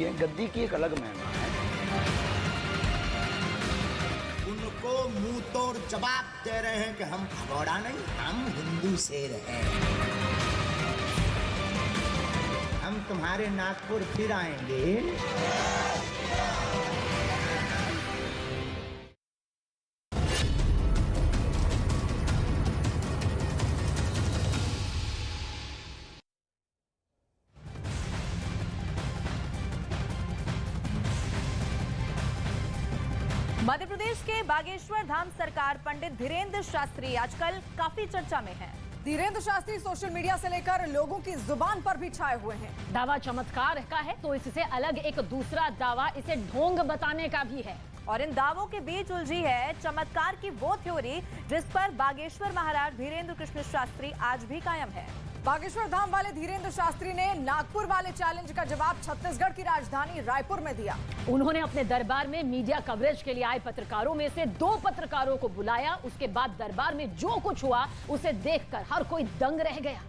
ये गद्दी की एक अलग महिमा है। उनको मुंह तोड़ जवाब दे रहे हैं कि हम भगोड़ा नहीं, हम हिंदू शेर हैं। हम तुम्हारे नागपुर फिर आएंगे। मध्य प्रदेश के बागेश्वर धाम सरकार पंडित धीरेन्द्र शास्त्री आजकल काफी चर्चा में हैं। धीरेन्द्र शास्त्री सोशल मीडिया से लेकर लोगों की जुबान पर भी छाए हुए हैं। दावा चमत्कार का है तो इससे अलग एक दूसरा दावा इसे ढोंग बताने का भी है। और इन दावों के बीच उलझी है चमत्कार की वो थ्योरी जिस पर बागेश्वर महाराज धीरेन्द्र कृष्ण शास्त्री आज भी कायम है। बागेश्वर धाम वाले धीरेन्द्र शास्त्री ने नागपुर वाले चैलेंज का जवाब छत्तीसगढ़ की राजधानी रायपुर में दिया। उन्होंने अपने दरबार में मीडिया कवरेज के लिए आए पत्रकारों में से 2 पत्रकारों को बुलाया। उसके बाद दरबार में जो कुछ हुआ उसे देखकर हर कोई दंग रह गया।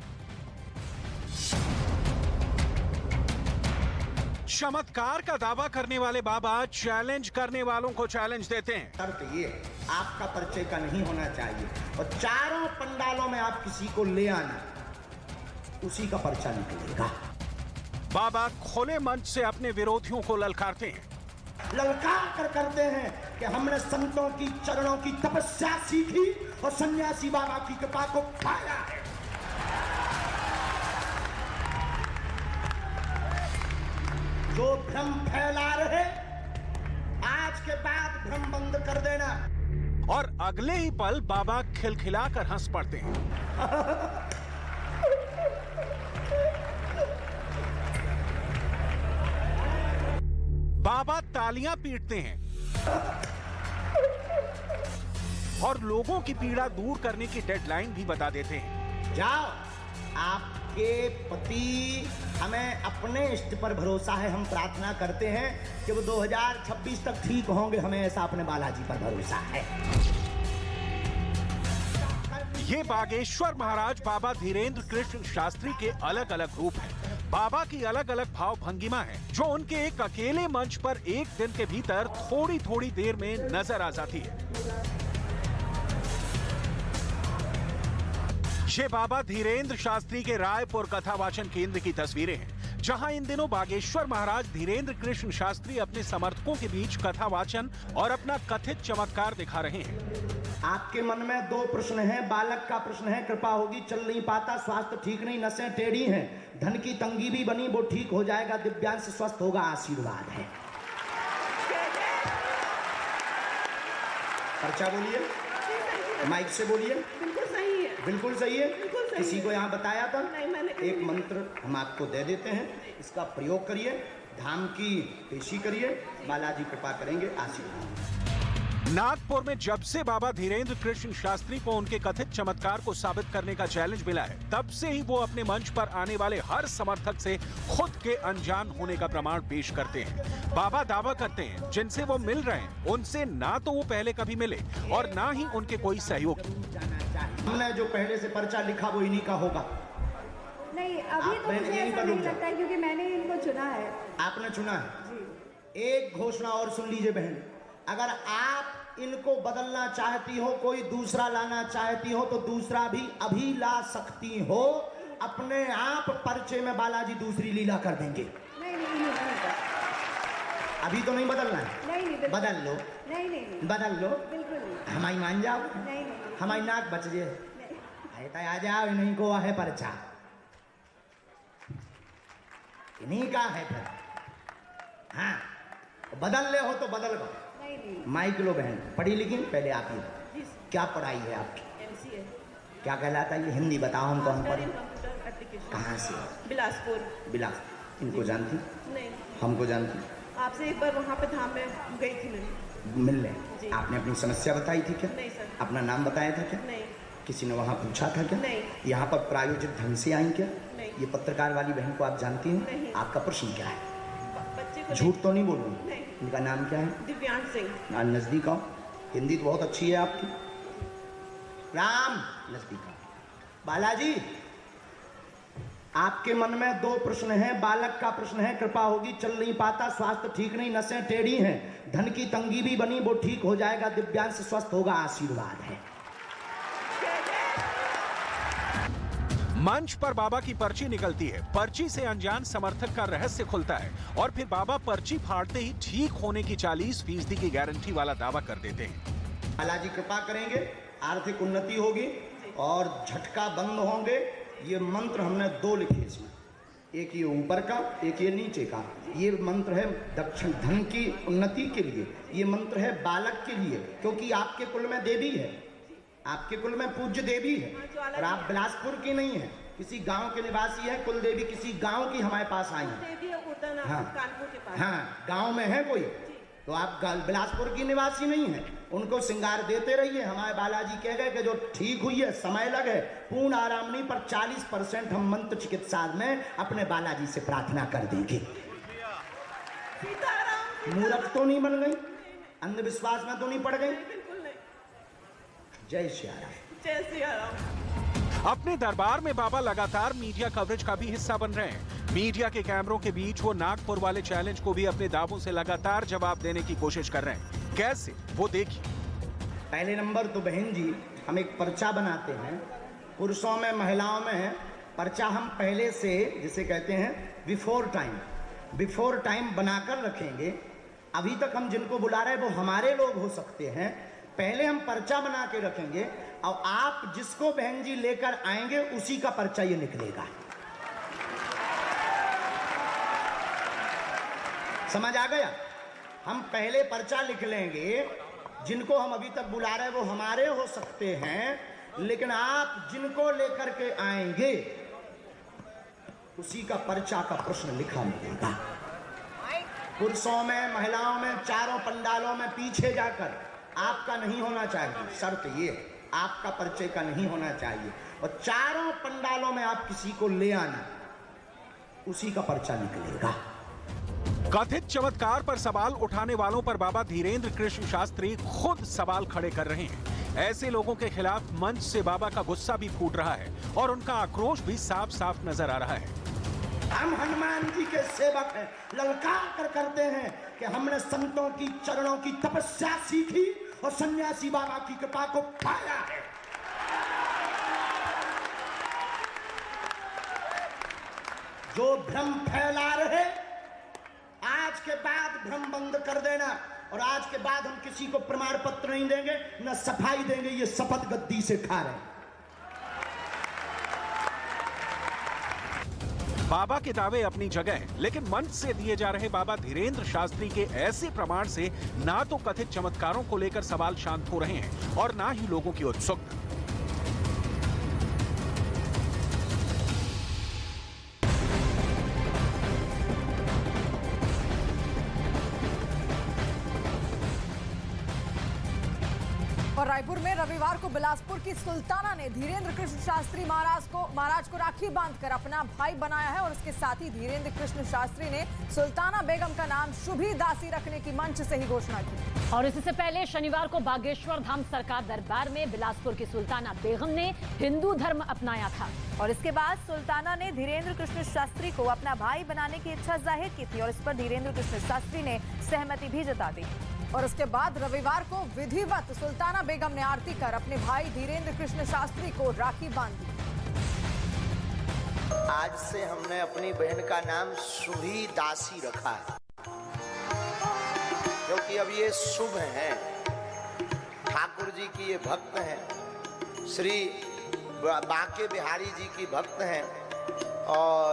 चमत्कार का दावा करने वाले बाबा चैलेंज करने वालों को चैलेंज देते हैं। शर्त ये आपका परिचय का नहीं होना चाहिए और चारों पंडालों में आप किसी को ले आना, उसी का पर्चा निकलेगा। बाबा खुले मंच से अपने विरोधियों को ललकारते हैं। ललकार कर करते हैं कि हमने संतों की चरणों की तपस्या सीखी और सन्यासी बाबा की कृपा को पाया है। जो भ्रम फैला रहे, आज के बाद भ्रम बंद कर देना। और अगले ही पल बाबा खिलखिलाकर हंस पड़ते हैं। बाबा तालियां पीटते हैं और लोगों की पीड़ा दूर करने की डेडलाइन भी बता देते हैं। जाओ, आपके पति, हमें अपने इष्ट पर भरोसा है। हम प्रार्थना करते हैं कि वो 2026 तक ठीक होंगे। हमें ऐसा अपने बालाजी पर भरोसा है। ये बागेश्वर महाराज बाबा धीरेन्द्र कृष्ण शास्त्री के अलग अलग रूप हैं। बाबा की अलग अलग भाव भंगिमा है जो उनके एक अकेले मंच पर एक दिन के भीतर थोड़ी थोड़ी देर में नजर आ जाती है। ये बाबा धीरेन्द्र शास्त्री के रायपुर कथावाचन केंद्र की तस्वीरें हैं, जहां इन दिनों बागेश्वर महाराज धीरेन्द्र कृष्ण शास्त्री अपने समर्थकों के बीच कथावाचन और अपना कथित चमत्कार दिखा रहे हैं। आपके मन में 2 प्रश्न हैं। बालक का प्रश्न है, कृपा होगी, चल नहीं पाता, स्वास्थ्य ठीक नहीं, नसें टेढ़ी हैं, धन की तंगी भी बनी, वो ठीक हो जाएगा, दिव्यांश स्वस्थ होगा, आशीर्वाद है। पर्चा बोलिए, माइक से बोलिए। बिल्कुल सही है, बिल्कुल सही है। किसी को यहाँ बताया था? नहीं, मैंने एक मंत्र हम आपको दे देते हैं, इसका प्रयोग करिए, धाम की पेशी करिए, बालाजी कृपा करेंगे, आशीर्वाद। नागपुर में जब से बाबा धीरेन्द्र कृष्ण शास्त्री को उनके कथित चमत्कार को साबित करने का चैलेंज मिला है, तब से ही वो अपने मंच पर आने वाले हर समर्थक से खुद के अनजान होने का प्रमाण पेश करते हैं। बाबा दावा करते हैं जिनसे वो मिल रहे हैं उनसे ना तो वो पहले कभी मिले और ना ही उनके कोई सहयोगी। हमने जो पहले से पर्चा लिखा वो इन्हीं का होगा। नहीं, अभी तो मुझे ऐसा नहीं लगता है क्योंकि मैंने इनको चुना है। आपने चुना है। एक घोषणा और सुन लीजिए बहन, अगर आप इनको बदलना चाहती हो, कोई दूसरा लाना चाहती हो, तो दूसरा भी अभी ला सकती हो। अपने आप पर्चे में बालाजी दूसरी लीला कर देंगे। नहीं, अभी तो नहीं बदलना है। नहीं, बदल लो। नहीं, बदल लो। बिल्कुल नहीं। हमारी मान जाओ। नहीं, हमारी नाक बच जाए। आ जाओ, इन्हीं को है पर्चा, इन्हीं का है फिर। हाँ, बदल ले हो तो बदल गो। माइक लो बहन, पढ़ी लिखी पहले आप ही। क्या पढ़ाई है आपकी? MCA। क्या कहलाता है ये? हिंदी बताओ हमको, हम पढ़े। कहाँ से? बिलासपुर। बिलासपुर। इनको जानती? नहीं। हमको जानती? आपसे एक बार वहाँ पे धाम में गई थी मैं मिलने। आपने अपनी समस्या बताई थी क्या? नहीं सर। अपना नाम बताया था क्या? नहीं। किसी ने वहाँ पूछा था क्या? नहीं। यहाँ पर प्रायोजित ढंग से आई क्या? नहीं। ये पत्रकार वाली बहन को आप जानती हैं? नहीं। आपका प्रश्न क्या है? बच्चे को झूठ तो नहीं बोल रही? नहीं। इनका नाम क्या है? दिव्यांश सिंह। नजदीक आओ, हिंदी तो बहुत अच्छी है आपकी। राम, नजदीक आओ। बालाजी, आपके मन में दो प्रश्न हैं। बालक का प्रश्न है, कृपा होगी, चल नहीं पाता, स्वास्थ्य ठीक नहीं, नसें टेढ़ी हैं, धन की तंगी भी बनी, वो ठीक हो जाएगा, दिव्यांश स्वस्थ होगा, आशीर्वाद है। मंच पर बाबा की पर्ची निकलती है। पर्ची से अनजान समर्थक का रहस्य खुलता है और फिर बाबा पर्ची फाड़ते ही ठीक होने की 40% की गारंटी वाला दावा कर देते हैं। बालाजी कृपा करेंगे, आर्थिक उन्नति होगी और झटका बंद होंगे। ये मंत्र हमने 2 लिखे इसमें, एक ये ऊपर का, एक ये नीचे का। ये मंत्र है दक्षिण धन की उन्नति के लिए, ये मंत्र है बालक के लिए, क्योंकि आपके कुल में देवी है, आपके कुल में पूज्य देवी है और आप बिलासपुर की नहीं है, किसी गांव के निवासी है। कुल देवी किसी गांव की हमारे पास आई है। हाँ, गांव में है कोई, तो आप बिलासपुर की निवासी नहीं है। उनको श्रृंगार देते रहिए। हमारे बालाजी कह गए कि जो ठीक हुई है, समय लगे, पूर्ण आराम नहीं, पर 40% हम मंत्र चिकित्सा में अपने बालाजी से प्रार्थना कर देंगे। मूर्ख तो नहीं बन गई, अंधविश्वास में तो नहीं पड़ गई। जय सिया राम। जय सिया राम। अपने दरबार में बाबा लगातार मीडिया कवरेज का भी हिस्सा बन रहे हैं। मीडिया के कैमरों के बीच वो नागपुर वाले चैलेंज को भी अपने दावों से लगातार जवाब देने की कोशिश कर रहे हैं। कैसे, वो देखिए। पहले नंबर तो बहन जी, हम एक पर्चा बनाते हैं, पुरुषों में महिलाओं में पर्चा हम पहले से, जिसे कहते हैं बिफोर टाइम बनाकर रखेंगे। अभी तक हम जिनको बुला रहे हैं वो हमारे लोग हो सकते हैं। पहले हम पर्चा बना के रखेंगे और आप जिसको बहन जी लेकर आएंगे उसी का पर्चा ये निकलेगा। समझ आ गया? हम पहले पर्चा लिख लेंगे, जिनको हम अभी तक बुला रहे हैं वो हमारे हो सकते हैं, लेकिन आप जिनको लेकर के आएंगे उसी का पर्चा का प्रश्न लिखा मिलेगा। पुरुषों में, महिलाओं में, चारों पंडालों में पीछे जाकर आपका नहीं होना चाहिए। शर्त ये है, आपका परिचय का नहीं होना चाहिए, और चारों पंडालों में आप किसी को ले आना, उसी का पर्चा निकलेगा। कथित चमत्कार पर सवाल उठाने वालों पर बाबा धीरेंद्र कृष्ण शास्त्री खुद सवाल खड़े कर रहे हैं। ऐसे लोगों के खिलाफ मंच से बाबा का गुस्सा भी फूट रहा है और उनका आक्रोश भी साफ साफ नजर आ रहा है। हम हनुमान जी के सेवक हैं, ललकार कर करते हैं कि हमने संतों की चरणों की तपस्या सीखी और सन्यासी बाबा की कृपा को पाया है। जो भ्रम फैला रहे, आज के बाद भ्रम बंद कर देना, और आज के बाद हम किसी को प्रमाण पत्र नहीं देंगे, न सफाई देंगे, ये शपथ गद्दी से खा रहे हैं। बाबा के दावे अपनी जगह हैं, लेकिन मंच से दिए जा रहे बाबा धीरेंद्र शास्त्री के ऐसे प्रमाण से ना तो कथित चमत्कारों को लेकर सवाल शांत हो रहे हैं और ना ही लोगों की उत्सुकता। और रायपुर में रविवार को बिलासपुर की सुल्ताना ने धीरेंद्र कृष्ण शास्त्री महाराज को राखी बांधकर अपना भाई बनाया है, और इसके साथ ही धीरेंद्र कृष्ण शास्त्री ने सुल्ताना बेगम का नाम शुभी दासी रखने की मंच से ही घोषणा की। और इससे पहले शनिवार को बागेश्वर धाम सरकार दरबार में बिलासपुर की सुल्ताना बेगम ने हिंदू धर्म अपनाया था, और इसके बाद सुल्ताना ने धीरेंद्र कृष्ण शास्त्री को अपना भाई बनाने की इच्छा जाहिर की थी, और इस पर धीरेंद्र कृष्ण शास्त्री ने सहमति भी जता दी। और उसके बाद रविवार को विधिवत सुल्ताना बेगम ने आरती कर अपने भाई धीरेंद्र कृष्ण शास्त्री को राखी बांध दी। आज से हमने अपनी बहन का नाम शुभी दासी रखा है, क्योंकि अब ये शुभ है। ठाकुर जी की ये भक्त हैं, श्री बांके बिहारी जी की भक्त हैं, और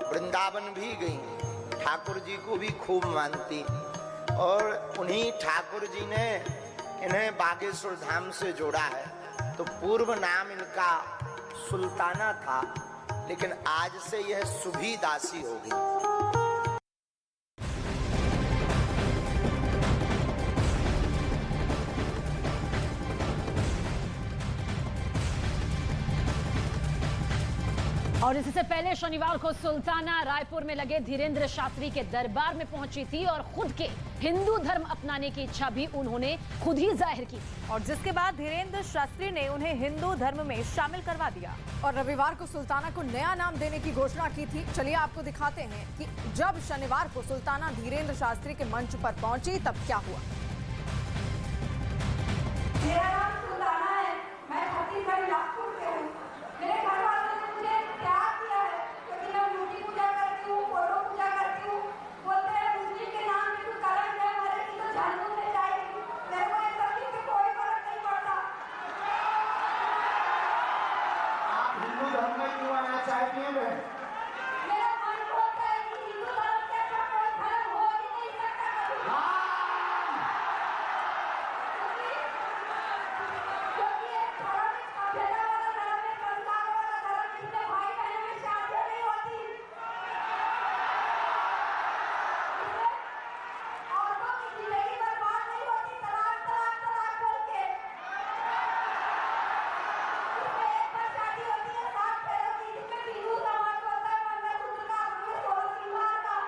वृंदावन भी गई, ठाकुर जी को भी खूब मानती, और उन्हीं ठाकुर जी ने इन्हें बागेश्वर धाम से जोड़ा है। तो पूर्व नाम इनका सुल्ताना था, लेकिन आज से यह शुभी दासी होगी। और इससे पहले शनिवार को सुल्ताना रायपुर में लगे धीरेंद्र शास्त्री के दरबार में पहुंची थी और खुद के हिंदू धर्म अपनाने की इच्छा भी उन्होंने खुद ही जाहिर की और जिसके बाद धीरेंद्र शास्त्री ने उन्हें हिंदू धर्म में शामिल करवा दिया और रविवार को सुल्ताना को नया नाम देने की घोषणा की थी। चलिए आपको दिखाते हैं कि जब शनिवार को सुल्ताना धीरेंद्र शास्त्री के मंच पर पहुंची तब क्या हुआ। मेरा नाम सुल्ताना है, मैं छत्तीसगढ़ नागपुर से हूँ। मेरे घर वालों ने मुझे प्यार किया है क्योंकि मैं मूर्ति पूजा करती हूँ, फोटो पूजा करती हूँ। बोलते हैं मुस्लिम के नाम में कुछ कलंक है, मरेगी तो जहन्नुम में जाएगी। मेरे को इन सब चीज़ से कोई फर्क नहीं पड़ता। आप हिंदू धर्म में क्यों आना चाहती हैं बहन? मेरा मन बोलता है कि हिंदू धर्म के अच्छा कोई धर्म हो ही नहीं सकता कभी। क्योंकि एक धर्म एक सभ्यता वाला धर्म है, संस्कार वाला धर्म, जिसमें भाई बहनों में शादियां नहीं होती। इसमें औरतों की जिंदगी बर्बाद नहीं होती तलाक तलाक तलाक बोल के। इसमें एक बार शादी होती है 7 फेरों की, जिसमें हिंदू समाज होता है मंगलसूत्र का, उसमें 16 श्रृंगार का।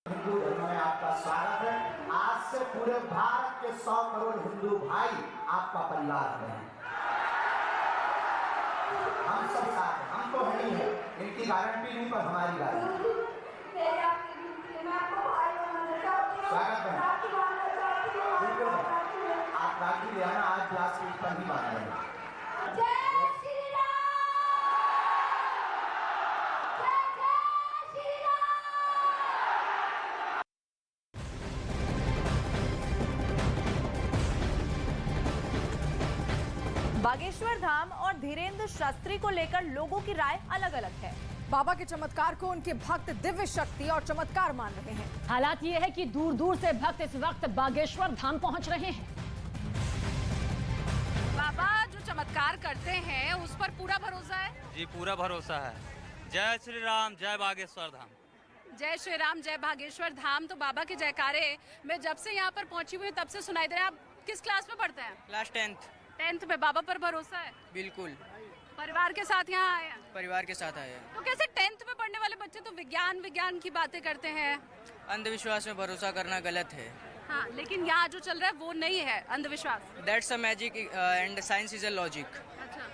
हिंदू धर्म में आपका स्वागत है। आज से पूरे भारत के 100 करोड़ हिंदू भाई आपका परिवार है। हम सब साथ हैं, हम तो है ही है, इनकी गारंटी नहीं पर हमारी गारंटी। मेरे आपकी विनती है, मैं आपको भाई बनाना चाहती हूँ, स्वागत है। राखी बांधना चाहती हूँ, बिल्कुल आपको है। राखी है। आप राखी ले आना, आज क्लास के पर ही बात करेंगे। जय श्री राम, जय जय श्री राम। बागेश्वर धाम और धीरेंद्र शास्त्री को लेकर लोगों की राय अलग अलग है। बाबा के चमत्कार को उनके भक्त दिव्य शक्ति और चमत्कार मान रहे हैं। हालात ये है कि दूर दूर से भक्त इस वक्त बागेश्वर धाम पहुंच रहे हैं। बाबा जो चमत्कार करते हैं उस पर पूरा भरोसा है। जी पूरा भरोसा है। जय श्री राम, जय बागेश्वर धाम। जय श्री राम, जय बागेश्वर धाम। तो बाबा के जयकारे मैं जब से यहाँ पर पहुंची हुई हूँ तब से सुनाई दे रहा है। आप किस क्लास में पढ़ते हैं? क्लास 10th में। बाबा पर भरोसा है? बिल्कुल, परिवार के साथ यहाँ आए हैं? परिवार के साथ आए हैं। तो कैसे 10th में पढ़ने वाले बच्चे तो विज्ञान की बातें करते हैं। अंधविश्वास में भरोसा करना गलत है। हाँ, लेकिन यहाँ जो चल रहा है वो नहीं है अंधविश्वास। That's a magic and science is a logic. अच्छा,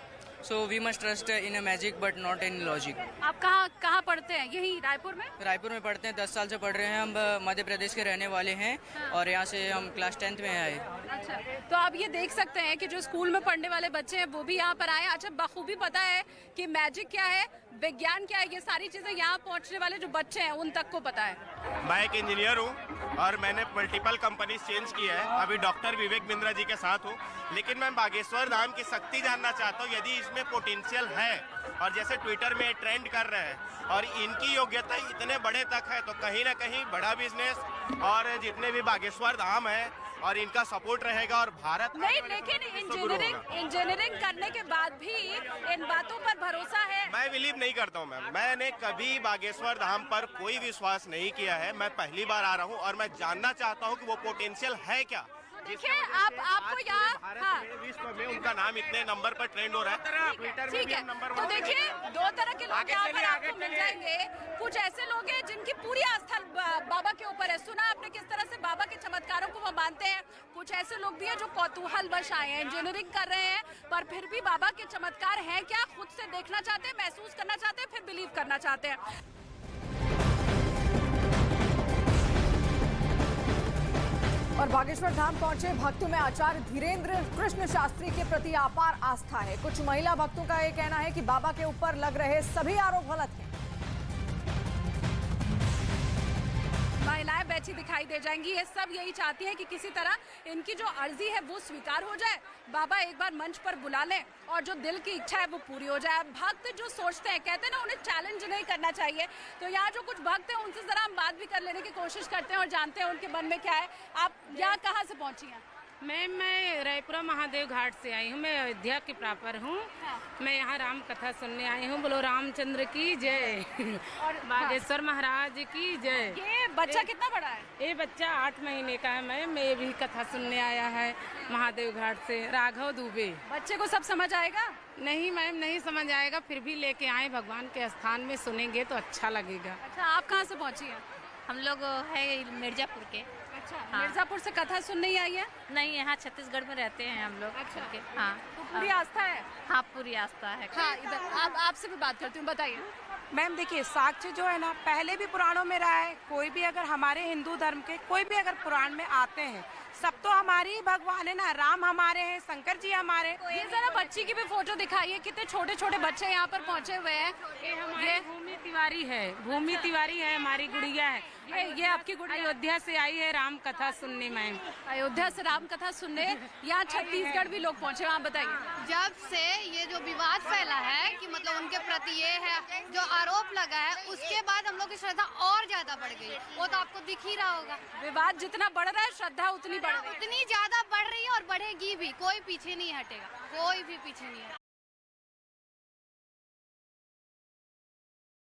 so we must trust in a magic but not in logic. आप कहाँ पढ़ते हैं? यही रायपुर में? रायपुर में पढ़ते हैं, 10 साल से पढ़ रहे हैं। हम मध्य प्रदेश के रहने वाले हैं और यहाँ से हम क्लास 10th में आए। अच्छा, तो आप ये देख सकते हैं कि जो स्कूल में पढ़ने वाले बच्चे हैं वो भी यहाँ पर आए। अच्छा, बखूबी पता है कि मैजिक क्या है, विज्ञान क्या है, ये सारी चीजें यहाँ पहुँचने वाले जो बच्चे हैं उन तक को पता है। मैं एक इंजीनियर हूँ और मैंने मल्टीपल कंपनीज चेंज की है। अभी डॉक्टर विवेक बिंद्रा जी के साथ हूँ, लेकिन मैं बागेश्वर धाम की शक्ति जानना चाहता हूँ। यदि इसमें पोटेंशियल है और जैसे ट्विटर में ट्रेंड कर रहे हैं और इनकी योग्यता इतने बड़े तक है, तो कहीं ना कहीं बड़ा बिजनेस और जितने भी बागेश्वर धाम है और इनका सपोर्ट रहेगा और भारत नहीं, लेकिन इंजीनियरिंग करने के बाद भी इन बातों पर भरोसा है। मैं बिलीव नहीं करता हूँ मैम। मैंने कभी बागेश्वर धाम पर कोई विश्वास नहीं किया है। मैं पहली बार आ रहा हूँ और मैं जानना चाहता हूँ कि वो पोटेंशियल है क्या। देखिए, आपको यहाँ, हाँ, विश्व में उनका नाम इतने नंबर पर ट्रेंड हो रहा है, ट्विटर में ठीक भी है। हम नंबर तो 1 देखिए, 2 तरह के लोग यहाँ पर आपको मिल जाएंगे। कुछ ऐसे लोग हैं जिनकी पूरी आस्था बाबा के ऊपर है। सुना आपने किस तरह से बाबा के चमत्कारों को वो मानते हैं। कुछ ऐसे लोग भी हैं जो कौतूहलवश आए हैं, इंजीनियरिंग कर रहे हैं, पर फिर भी बाबा के चमत्कार हैं क्या खुद से देखना चाहते हैं, महसूस करना चाहते हैं, फिर बिलीव करना चाहते हैं। और बागेश्वर धाम पहुंचे भक्तों में आचार्य धीरेंद्र कृष्ण शास्त्री के प्रति अपार आस्था है। कुछ महिला भक्तों का यह कहना है कि बाबा के ऊपर लग रहे सभी आरोप गलत हैं। महिलाएं बैठी दिखाई दे जाएंगी। ये सब यही चाहती हैं कि किसी तरह इनकी जो अर्जी है वो स्वीकार हो जाए, बाबा एक बार मंच पर बुला लें और जो दिल की इच्छा है वो पूरी हो जाए। भक्त जो सोचते हैं, कहते हैं ना, उन्हें चैलेंज नहीं करना चाहिए। तो यहाँ जो कुछ भक्त हैं उनसे जरा हम बात भी कर लेने की कोशिश करते हैं और जानते हैं उनके मन में क्या है। आप यहाँ कहाँ से पहुंची हैं? मैम मैं रायपुरा महादेव घाट से आई हूँ, मैं अयोध्या की प्रॉपर हूँ। मैं यहाँ राम कथा सुनने आई हूँ। बोलो रामचंद्र की जय और बागेश्वर महाराज की जय। ये बच्चा कितना बड़ा है? ये बच्चा 8 महीने का है मैम। ये भी कथा सुनने आया है महादेव घाट से, राघव दुबे। बच्चे को सब समझ आएगा? नहीं मैम, नहीं समझ आएगा, फिर भी लेके आए भगवान के स्थान में, सुनेंगे तो अच्छा लगेगा। अच्छा, आप कहाँ से पहुँची हैं? हम लोग है मिर्जापुर के। अच्छा, मिर्जापुर से कथा सुनने ही आई है? नहीं, यहाँ छत्तीसगढ़ में रहते हैं हम लोग। अच्छा, हाँ। तो पूरी आस्था है? हाँ, पूरी आस्था है। हाँ, इधर आपसे भी बात करती हूँ, बताइए। मैम देखिए, साक्ष्य जो है ना, पहले भी पुराणों में रहा है। कोई भी अगर हमारे हिंदू धर्म के कोई भी अगर पुराण में आते हैं, सब तो हमारी ही भगवान है ना। राम हमारे हैं, शंकर जी हमारे। ये जरा बच्ची की भी फोटो दिखाइए, कितने छोटे छोटे बच्चे यहाँ पर पहुँचे हुए हैं। ये भूमि तिवारी है, भूमि तिवारी है, हमारी गुड़िया है। ये आपकी गुड़िया अयोध्या से आई है राम कथा सुनने। मैम अयोध्या से राम कथा सुनने यहाँ छत्तीसगढ़ भी लोग पहुँचे। आप बताइए। जब से ये जो विवाद फैला है कि मतलब उनके प्रति ये है जो आरोप लगा है, उसके बाद हम लोग की श्रद्धा और ज्यादा बढ़ गई। वो तो आपको दिख ही रहा होगा। विवाद जितना बढ़ रहा है, श्रद्धा उतनी बढ़ रही है। उतनी ज्यादा बढ़ रही है और बढ़ेगी भी। कोई पीछे नहीं हटेगा, कोई भी पीछे नहीं हटेगा।